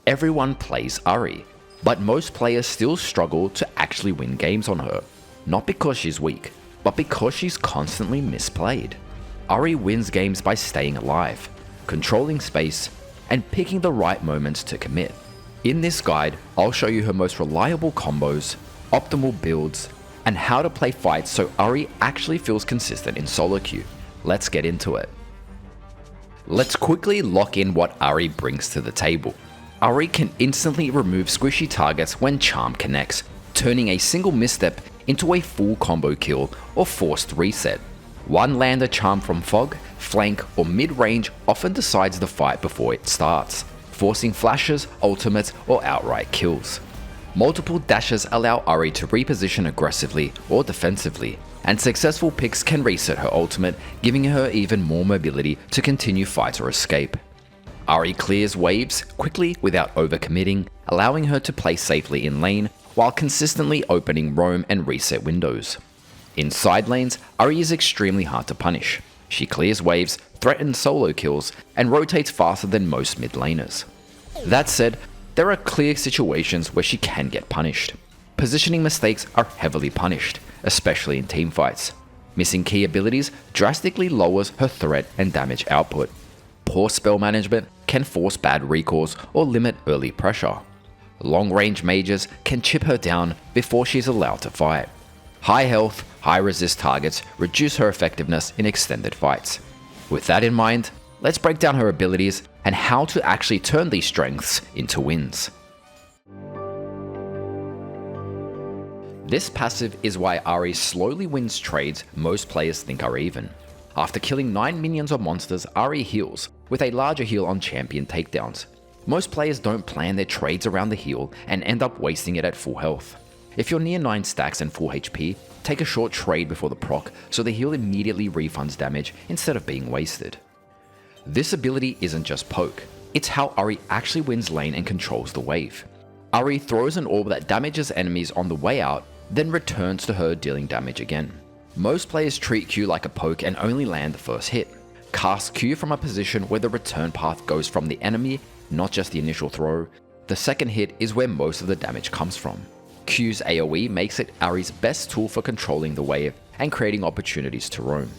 Everyone plays Ahri, but most players still struggle to actually win games on her. Not because she's weak, but because she's constantly misplayed. Ahri wins games by staying alive, controlling space, and picking the right moments to commit. In this guide, I'll show you her most reliable combos, optimal builds, and how to play fights so Ahri actually feels consistent in solo queue. Let's get into it. Let's quickly lock in what Ahri brings to the table. Ahri can instantly remove squishy targets when Charm connects, turning a single misstep into a full combo kill or forced reset. One lander charm from fog, flank, or mid-range often decides the fight before it starts, forcing flashes, ultimates, or outright kills. Multiple dashes allow Ahri to reposition aggressively or defensively, and successful picks can reset her ultimate, giving her even more mobility to continue fight or escape. Ahri clears waves quickly without overcommitting, allowing her to play safely in lane while consistently opening roam and reset windows. In side lanes, Ahri is extremely hard to punish. She clears waves, threatens solo kills, and rotates faster than most mid laners. That said, there are clear situations where she can get punished. Positioning mistakes are heavily punished, especially in teamfights. Missing key abilities drastically lowers her threat and damage output. Poor spell management can force bad recalls or limit early pressure. Long-range mages can chip her down before she's allowed to fight. High health, high resist targets reduce her effectiveness in extended fights. With that in mind, let's break down her abilities and how to actually turn these strengths into wins. This passive is why Ahri slowly wins trades most players think are even. After killing 9 minions or monsters, Ahri heals, with a larger heal on champion takedowns. Most players don't plan their trades around the heal and end up wasting it at full health. If you're near 9 stacks and full HP, take a short trade before the proc so the heal immediately refunds damage instead of being wasted. This ability isn't just poke, it's how Ahri actually wins lane and controls the wave. Ahri throws an orb that damages enemies on the way out, then returns to her dealing damage again. Most players treat Q like a poke and only land the first hit. Cast Q from a position where the return path goes from the enemy, not just the initial throw. The second hit is where most of the damage comes from. Q's AoE makes it Ahri's best tool for controlling the wave and creating opportunities to roam.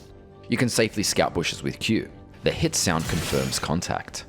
You can safely scout bushes with Q. The hit sound confirms contact.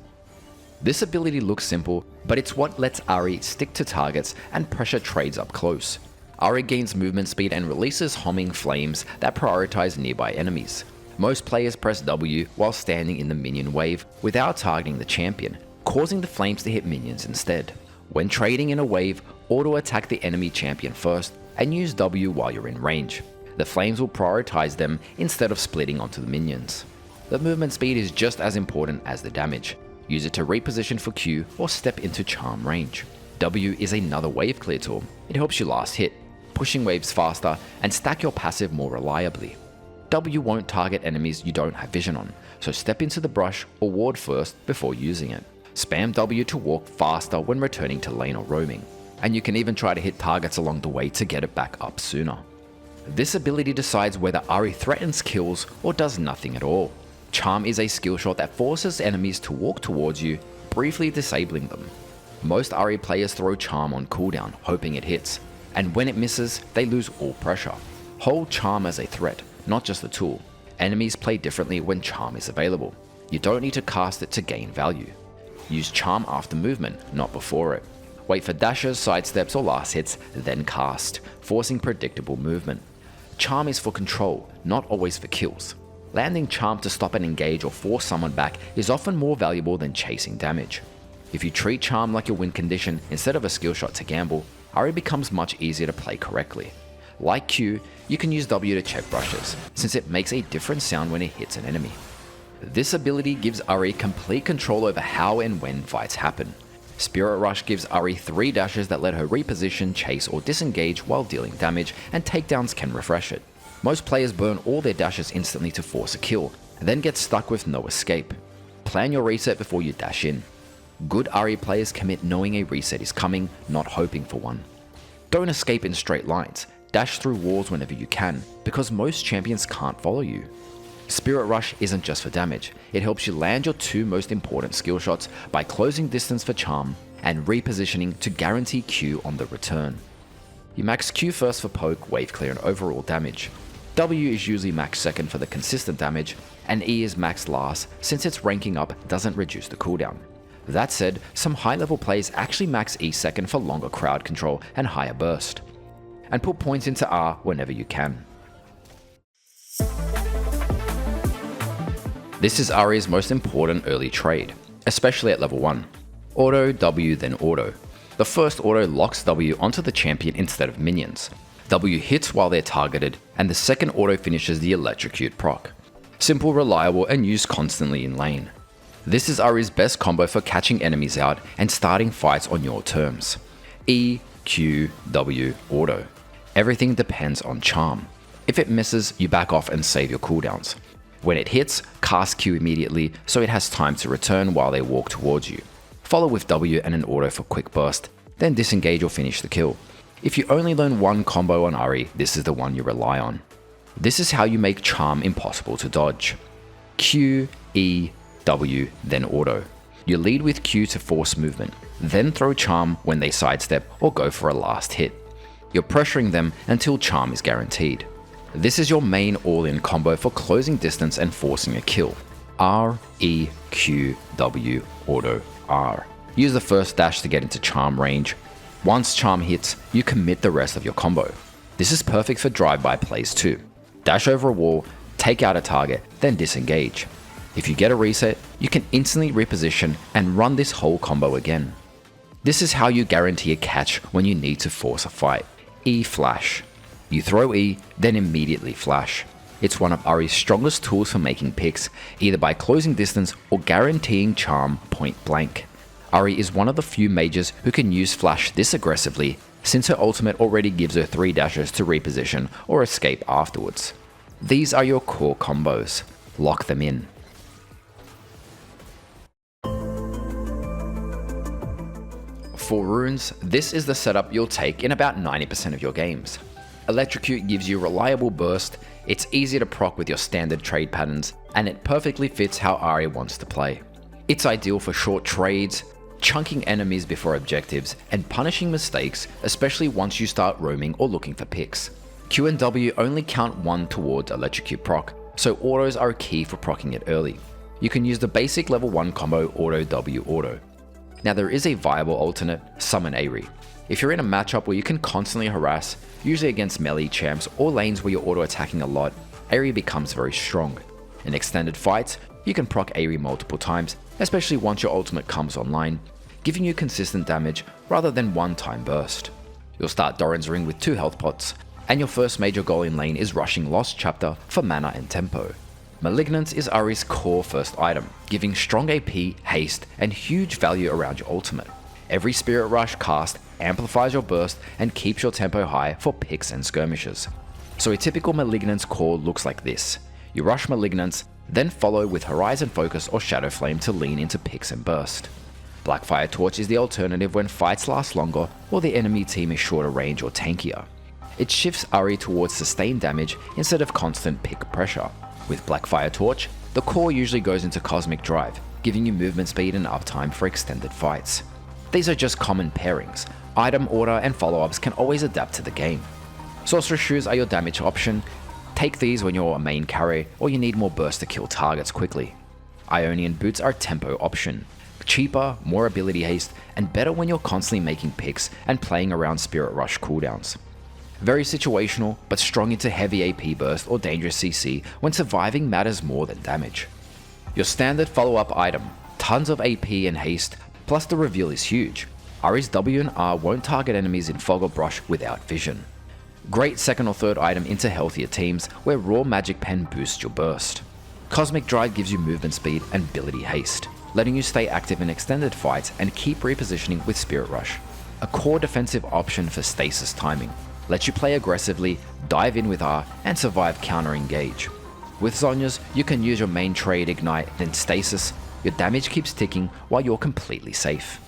This ability looks simple, but it's what lets Ahri stick to targets and pressure trades up close. Ahri gains movement speed and releases homing flames that prioritize nearby enemies. Most players press W while standing in the minion wave without targeting the champion, causing the flames to hit minions instead. When trading in a wave, auto-attack the enemy champion first and use W while you're in range. The flames will prioritize them instead of splitting onto the minions. The movement speed is just as important as the damage. Use it to reposition for Q or step into charm range. W is another wave clear tool. It helps you last hit, pushing waves faster and stack your passive more reliably. W won't target enemies you don't have vision on, so step into the brush or ward first before using it. Spam W to walk faster when returning to lane or roaming, and you can even try to hit targets along the way to get it back up sooner. This ability decides whether Ahri threatens kills or does nothing at all. Charm is a skill shot that forces enemies to walk towards you, briefly disabling them. Most Ahri players throw Charm on cooldown, hoping it hits, and when it misses, they lose all pressure. Hold Charm as a threat, not just a tool. Enemies play differently when Charm is available. You don't need to cast it to gain value. Use Charm after movement, not before it. Wait for dashes, sidesteps, or last hits, then cast, forcing predictable movement. Charm is for control, not always for kills. Landing Charm to stop an engage or force someone back is often more valuable than chasing damage. If you treat Charm like your win condition instead of a skill shot to gamble, Ahri becomes much easier to play correctly. Like Q, you can use W to check brushes, since it makes a different sound when it hits an enemy. This ability gives Ahri complete control over how and when fights happen. Spirit Rush gives Ahri 3 dashes that let her reposition, chase, or disengage while dealing damage, and takedowns can refresh it. Most players burn all their dashes instantly to force a kill, and then get stuck with no escape. Plan your reset before you dash in. Good Ahri players commit knowing a reset is coming, not hoping for one. Don't escape in straight lines, dash through walls whenever you can, because most champions can't follow you. Spirit Rush isn't just for damage, it helps you land your 2 most important skill shots by closing distance for charm and repositioning to guarantee Q on the return. You max Q first for poke, wave clear, and overall damage. W is usually max second for the consistent damage, and E is max last since its ranking up doesn't reduce the cooldown. That said, some high level players actually max E second for longer crowd control and higher burst. And put points into R whenever you can. This is Ahri's most important early trade, especially at level 1. Auto, W, then auto. The first auto locks W onto the champion instead of minions. W hits while they're targeted, and the second auto finishes the electrocute proc. Simple, reliable, and used constantly in lane. This is Ahri's best combo for catching enemies out and starting fights on your terms. E, Q, W, auto. Everything depends on charm. If it misses, you back off and save your cooldowns. When it hits, cast Q immediately so it has time to return while they walk towards you. Follow with W and an auto for quick burst, then disengage or finish the kill. If you only learn one combo on Ahri, this is the one you rely on. This is how you make charm impossible to dodge. Q, E, W, then auto. You lead with Q to force movement, then throw charm when they sidestep or go for a last hit. You're pressuring them until charm is guaranteed. This is your main all-in combo for closing distance and forcing a kill. R, E, Q, W, auto, R. Use the first dash to get into charm range. Once charm hits, you commit the rest of your combo. This is perfect for drive-by plays too. Dash over a wall, take out a target, then disengage. If you get a reset, you can instantly reposition and run this whole combo again. This is how you guarantee a catch when you need to force a fight. E flash. You throw E, then immediately flash. It's one of Ahri's strongest tools for making picks, either by closing distance or guaranteeing charm point blank. Ahri is one of the few mages who can use flash this aggressively, since her ultimate already gives her 3 dashes to reposition or escape afterwards. These are your core combos. Lock them in. For runes, this is the setup you'll take in about 90% of your games. Electrocute gives you reliable burst, it's easy to proc with your standard trade patterns, and it perfectly fits how Ahri wants to play. It's ideal for short trades, chunking enemies before objectives, and punishing mistakes, especially once you start roaming or looking for picks. Q and W only count 1 towards electrocute proc, so autos are key for proccing it early. You can use the basic level 1 combo auto W auto. Now there is a viable alternate, summon Ahri. If you're in a matchup where you can constantly harass, usually against melee champs or lanes where you're auto-attacking a lot, Ahri becomes very strong. In extended fights, you can proc Ahri multiple times, especially once your ultimate comes online, giving you consistent damage rather than one-time burst. You'll start Doran's Ring with 2 health pots, and your first major goal in lane is rushing Lost Chapter for mana and tempo. Malignance is Ahri's core first item, giving strong AP, haste, and huge value around your ultimate. Every Spirit Rush cast amplifies your burst and keeps your tempo high for picks and skirmishes. So a typical Malignance core looks like this. You rush Malignance, then follow with Horizon Focus or Shadow Flame to lean into picks and burst. Blackfire Torch is the alternative when fights last longer or the enemy team is shorter range or tankier. It shifts Ahri towards sustained damage instead of constant pick pressure. With Blackfire Torch, the core usually goes into Cosmic Drive, giving you movement speed and uptime for extended fights. These are just common pairings. Item order and follow-ups can always adapt to the game. Sorcerer's Shoes are your damage option. Take these when you're a main carry or you need more burst to kill targets quickly. Ionian Boots are a tempo option. Cheaper, more ability haste, and better when you're constantly making picks and playing around Spirit Rush cooldowns. Very situational, but strong into heavy AP burst or dangerous CC when surviving matters more than damage. Your standard follow-up item, tons of AP and haste, plus the reveal is huge. Ahri's W and R won't target enemies in fog or brush without vision. Great second or third item into healthier teams where Raw Magic Pen boosts your burst. Cosmic Drive gives you movement speed and ability haste, letting you stay active in extended fights and keep repositioning with Spirit Rush. A core defensive option for stasis timing. Lets you play aggressively, dive in with R, and survive counter engage. With Zhonya's, you can use your main trade Ignite, then Stasis. Your damage keeps ticking while you're completely safe.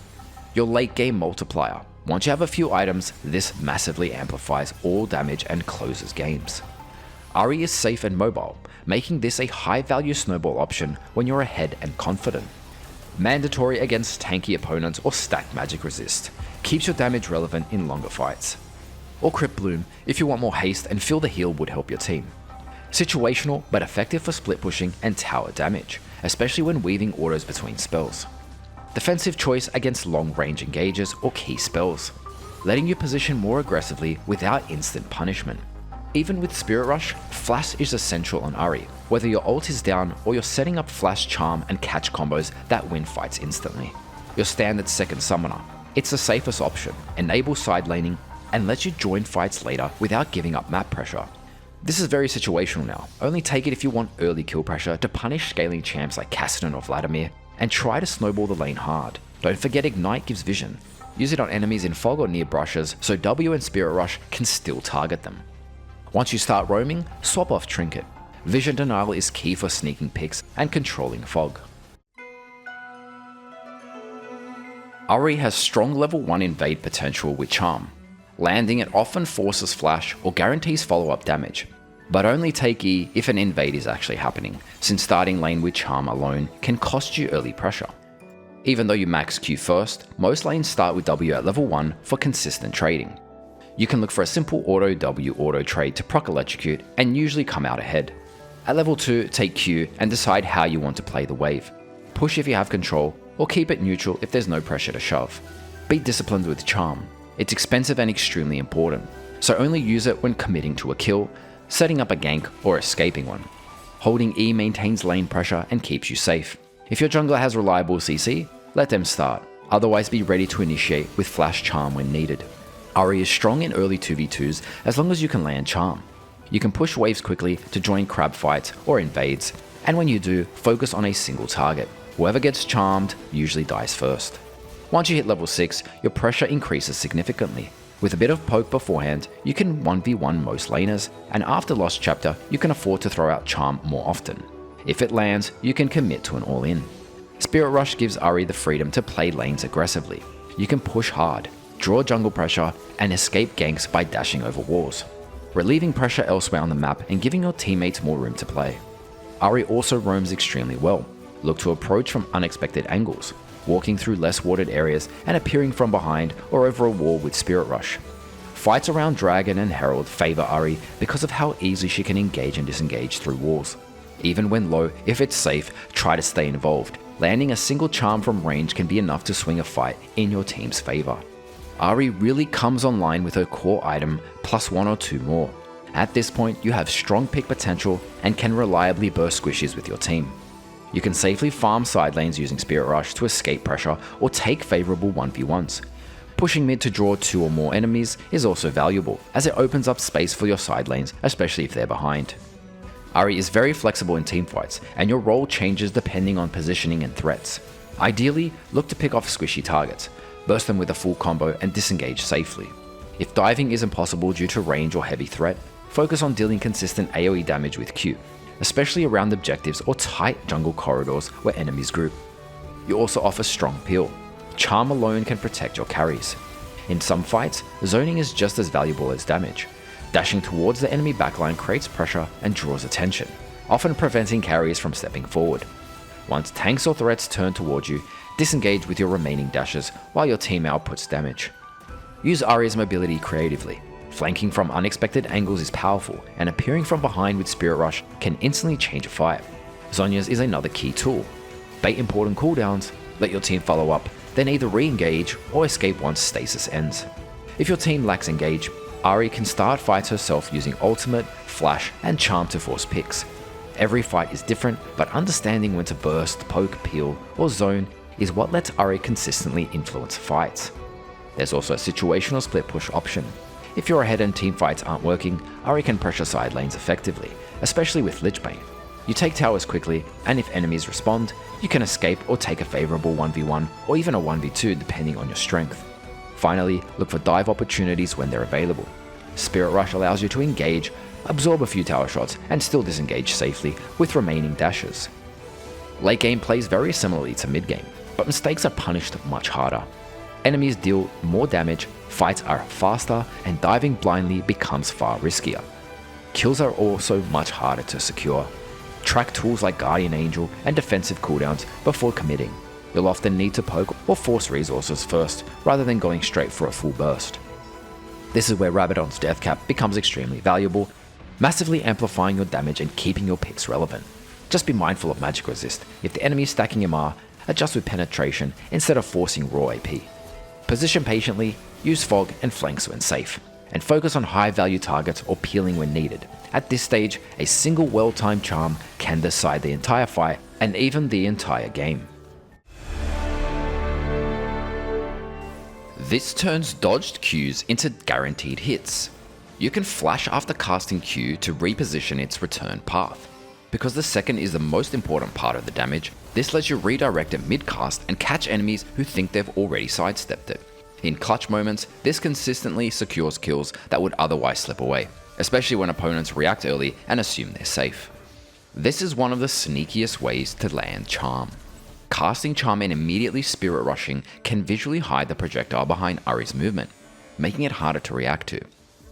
Your late game multiplier. Once you have a few items, this massively amplifies all damage and closes games. Ahri is safe and mobile, making this a high value snowball option when you're ahead and confident. Mandatory against tanky opponents or stacked magic resist. Keeps your damage relevant in longer fights. Or Crypt Bloom if you want more haste and feel the heal would help your team. Situational but effective for split pushing and tower damage, especially when weaving autos between spells. Defensive choice against long range engages or key spells, letting you position more aggressively without instant punishment. Even with Spirit Rush, Flash is essential on Ahri, whether your ult is down or you're setting up Flash Charm and catch combos that win fights instantly. Your standard second summoner. It's the safest option, enables side laning, and lets you join fights later without giving up map pressure. This is very situational now, only take it if you want early kill pressure to punish scaling champs like Kassadin or Vladimir, and try to snowball the lane hard. Don't forget Ignite gives vision. Use it on enemies in fog or near brushes so W and Spirit Rush can still target them. Once you start roaming, swap off Trinket. Vision denial is key for sneaking picks and controlling fog. Ahri has strong level 1 invade potential with Charm. Landing it often forces flash or guarantees follow-up damage, but only take E if an invade is actually happening, since starting lane with Charm alone can cost you early pressure. Even though you max Q first, most lanes start with W at level 1 for consistent trading. You can look for a simple auto W auto trade to proc electrocute and usually come out ahead. At level 2, take Q and decide how you want to play the wave. Push if you have control, or keep it neutral if there's no pressure to shove. Be disciplined with Charm. It's expensive and extremely important, so only use it when committing to a kill, setting up a gank, or escaping one. Holding E maintains lane pressure and keeps you safe. If your jungler has reliable CC, let them start, otherwise be ready to initiate with Flash Charm when needed. Ahri is strong in early 2v2s as long as you can land Charm. You can push waves quickly to join crab fights or invades, and when you do, focus on a single target. Whoever gets charmed usually dies first. Once you hit level 6, your pressure increases significantly. With a bit of poke beforehand, you can 1v1 most laners, and after Lost Chapter, you can afford to throw out Charm more often. If it lands, you can commit to an all-in. Spirit Rush gives Ahri the freedom to play lanes aggressively. You can push hard, draw jungle pressure, and escape ganks by dashing over walls, relieving pressure elsewhere on the map and giving your teammates more room to play. Ahri also roams extremely well. Look to approach from unexpected angles, walking through less watered areas and appearing from behind or over a wall with Spirit Rush. Fights around Dragon and Herald favor Ahri because of how easily she can engage and disengage through walls. Even when low, if it's safe, try to stay involved. Landing a single charm from range can be enough to swing a fight in your team's favor. Ahri really comes online with her core item plus 1 or 2 more. At this point, you have strong pick potential and can reliably burst squishes with your team. You can safely farm side lanes using Spirit Rush to escape pressure or take favorable 1v1s. Pushing mid to draw 2 or more enemies is also valuable, as it opens up space for your side lanes, especially if they're behind. Ahri is very flexible in teamfights, and your role changes depending on positioning and threats. Ideally, look to pick off squishy targets, burst them with a full combo and disengage safely. If diving isn't possible due to range or heavy threat, focus on dealing consistent AoE damage with Q, especially around objectives or tight jungle corridors where enemies group. You also offer strong peel. Charm alone can protect your carries. In some fights, zoning is just as valuable as damage. Dashing towards the enemy backline creates pressure and draws attention, often preventing carries from stepping forward. Once tanks or threats turn towards you, disengage with your remaining dashes while your team outputs damage. Use Ahri's mobility creatively. Flanking from unexpected angles is powerful, and appearing from behind with Spirit Rush can instantly change a fight. Zhonya's is another key tool. Bait important cooldowns, let your team follow up, then either re-engage or escape once stasis ends. If your team lacks engage, Ahri can start fights herself using ultimate, flash, and charm to force picks. Every fight is different, but understanding when to burst, poke, peel, or zone is what lets Ahri consistently influence fights. There's also a situational split push option. If you're ahead and team fights aren't working, Ahri can pressure side lanes effectively, especially with Lichbane. You take towers quickly, and if enemies respond, you can escape or take a favorable 1v1 or even a 1v2 depending on your strength. Finally, look for dive opportunities when they're available. Spirit Rush allows you to engage, absorb a few tower shots, and still disengage safely with remaining dashes. Late game plays very similarly to mid game, but mistakes are punished much harder. Enemies deal more damage, fights are faster, and diving blindly becomes far riskier. Kills are also much harder to secure. Track tools like Guardian Angel and defensive cooldowns before committing. You'll often need to poke or force resources first, rather than going straight for a full burst. This is where Rabadon's Death Cap becomes extremely valuable, massively amplifying your damage and keeping your picks relevant. Just be mindful of magic resist. If the enemy is stacking MR, adjust with penetration instead of forcing raw AP. Position patiently, use fog and flanks when safe, and focus on high value targets or peeling when needed. At this stage, a single well-timed charm can decide the entire fight and even the entire game. This turns dodged Qs into guaranteed hits. You can flash after casting Q to reposition its return path. Because the second is the most important part of the damage, this lets you redirect it mid-cast and catch enemies who think they've already sidestepped it. In clutch moments, this consistently secures kills that would otherwise slip away, especially when opponents react early and assume they're safe. This is one of the sneakiest ways to land Charm. Casting Charm and immediately Spirit Rushing can visually hide the projectile behind Ahri's movement, making it harder to react to.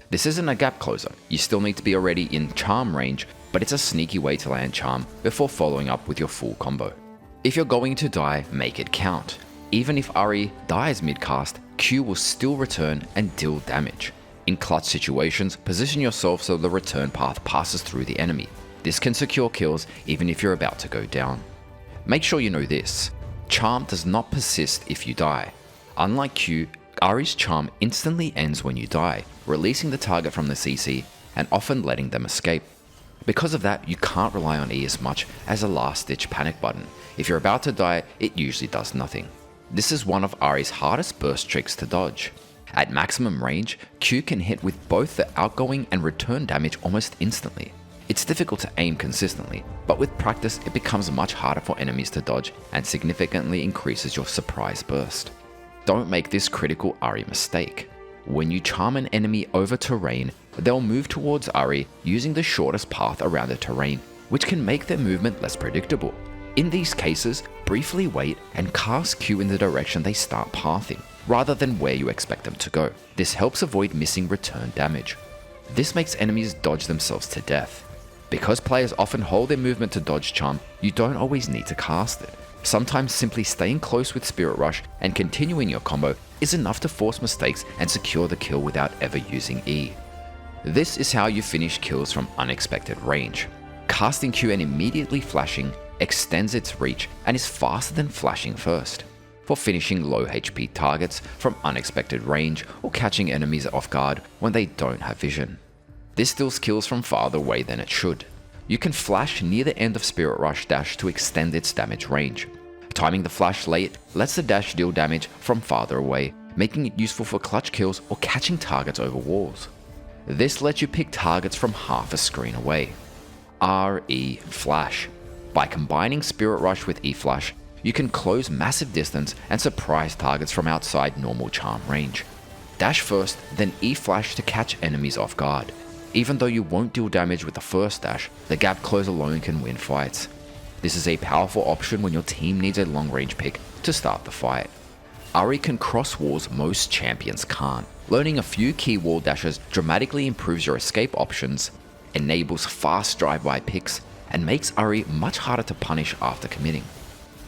This isn't a gap closer, you still need to be already in Charm range, but it's a sneaky way to land Charm before following up with your full combo. If you're going to die, make it count. Even if Ahri dies mid-cast, Q will still return and deal damage. In clutch situations, position yourself so the return path passes through the enemy. This can secure kills even if you're about to go down. Make sure you know this, Charm does not persist if you die. Unlike Q, Ahri's Charm instantly ends when you die, releasing the target from the CC and often letting them escape. Because of that, you can't rely on E as much as a last-ditch panic button. If you're about to die, it usually does nothing. This is one of Ahri's hardest burst tricks to dodge. At maximum range, Q can hit with both the outgoing and return damage almost instantly. It's difficult to aim consistently, but with practice it becomes much harder for enemies to dodge and significantly increases your surprise burst. Don't make this critical Ahri mistake. When you charm an enemy over terrain, they'll move towards Ahri using the shortest path around the terrain, which can make their movement less predictable. In these cases, briefly wait and cast Q in the direction they start pathing, rather than where you expect them to go. This helps avoid missing return damage. This makes enemies dodge themselves to death. Because players often hold their movement to dodge Charm, you don't always need to cast it. Sometimes simply staying close with Spirit Rush and continuing your combo is enough to force mistakes and secure the kill without ever using E. This is how you finish kills from unexpected range. Casting Q and immediately flashing extends its reach and is faster than flashing first, for finishing low HP targets from unexpected range or catching enemies off guard when they don't have vision. This steals kills from farther away than it should. You can flash near the end of Spirit Rush dash to extend its damage range. Timing the flash late lets the dash deal damage from farther away, making it useful for clutch kills or catching targets over walls. This lets you pick targets from half a screen away. RE Flash. By combining Spirit Rush with E-Flash, you can close massive distance and surprise targets from outside normal charm range. Dash first, then E-Flash to catch enemies off guard. Even though you won't deal damage with the first dash, the gap close alone can win fights. This is a powerful option when your team needs a long range pick to start the fight. Ahri can cross walls most champions can't. Learning a few key wall dashes dramatically improves your escape options, enables fast drive-by picks, and makes Ahri much harder to punish after committing.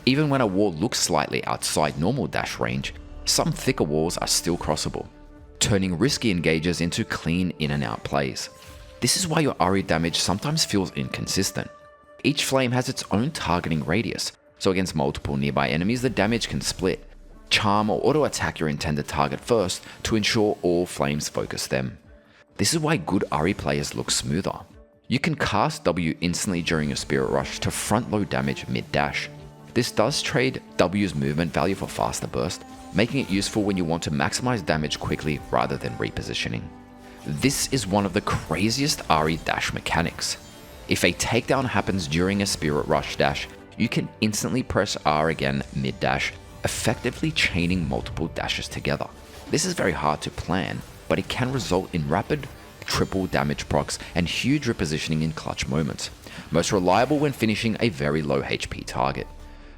Even when a wall looks slightly outside normal dash range, some thicker walls are still crossable, turning risky engages into clean in and out plays. This is why your Ahri damage sometimes feels inconsistent. Each flame has its own targeting radius, so against multiple nearby enemies the damage can split. Charm or auto attack your intended target first to ensure all flames focus them. This is why good Ahri players look smoother. You can cast W instantly during your Spirit Rush to front load damage mid-dash. This does trade W's movement value for faster burst, making it useful when you want to maximize damage quickly rather than repositioning. This is one of the craziest Ahri dash mechanics. If a takedown happens during a Spirit Rush dash, you can instantly press R again mid-dash, effectively chaining multiple dashes together. This is very hard to plan, but it can result in rapid, triple damage procs and huge repositioning in clutch moments, most reliable when finishing a very low HP target.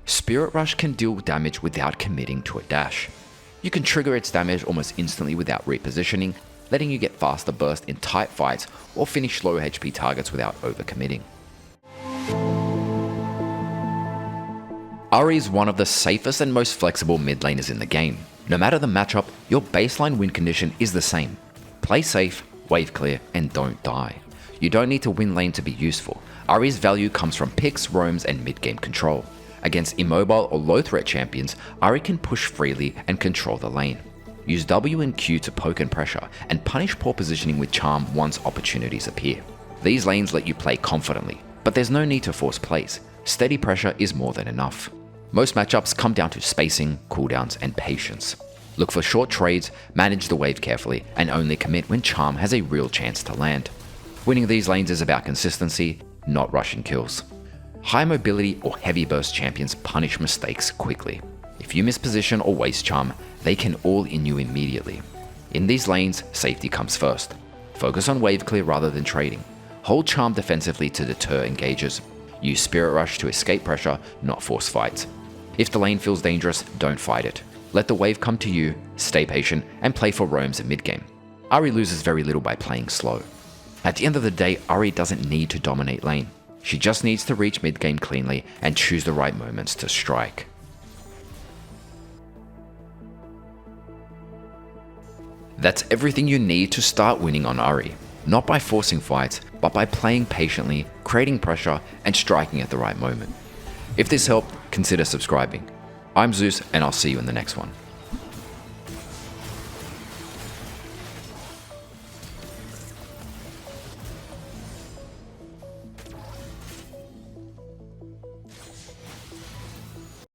Spirit Rush can deal damage without committing to a dash. You can trigger its damage almost instantly without repositioning, letting you get faster burst in tight fights or finish low HP targets without overcommitting. Ahri is one of the safest and most flexible mid laners in the game. No matter the matchup, your baseline win condition is the same. Play safe, wave clear, and don't die. You don't need to win lane to be useful. Ahri's value comes from picks, roams, and mid-game control. Against immobile or low-threat champions, Ahri can push freely and control the lane. Use W and Q to poke and pressure, and punish poor positioning with Charm once opportunities appear. These lanes let you play confidently, but there's no need to force plays. Steady pressure is more than enough. Most matchups come down to spacing, cooldowns, and patience. Look for short trades, manage the wave carefully, and only commit when Charm has a real chance to land. Winning these lanes is about consistency, not rushing kills. High mobility or heavy burst champions punish mistakes quickly. If you miss position or waste Charm, they can all-in you immediately. In these lanes, safety comes first. Focus on wave clear rather than trading. Hold Charm defensively to deter engagers. Use Spirit Rush to escape pressure, not force fights. If the lane feels dangerous, don't fight it. Let the wave come to you, stay patient, and play for roams in mid-game. Ahri loses very little by playing slow. At the end of the day, Ahri doesn't need to dominate lane. She just needs to reach mid-game cleanly and choose the right moments to strike. That's everything you need to start winning on Ahri. Not by forcing fights, but by playing patiently, creating pressure, and striking at the right moment. If this helped, consider subscribing. I'm Zeus, and I'll see you in the next one.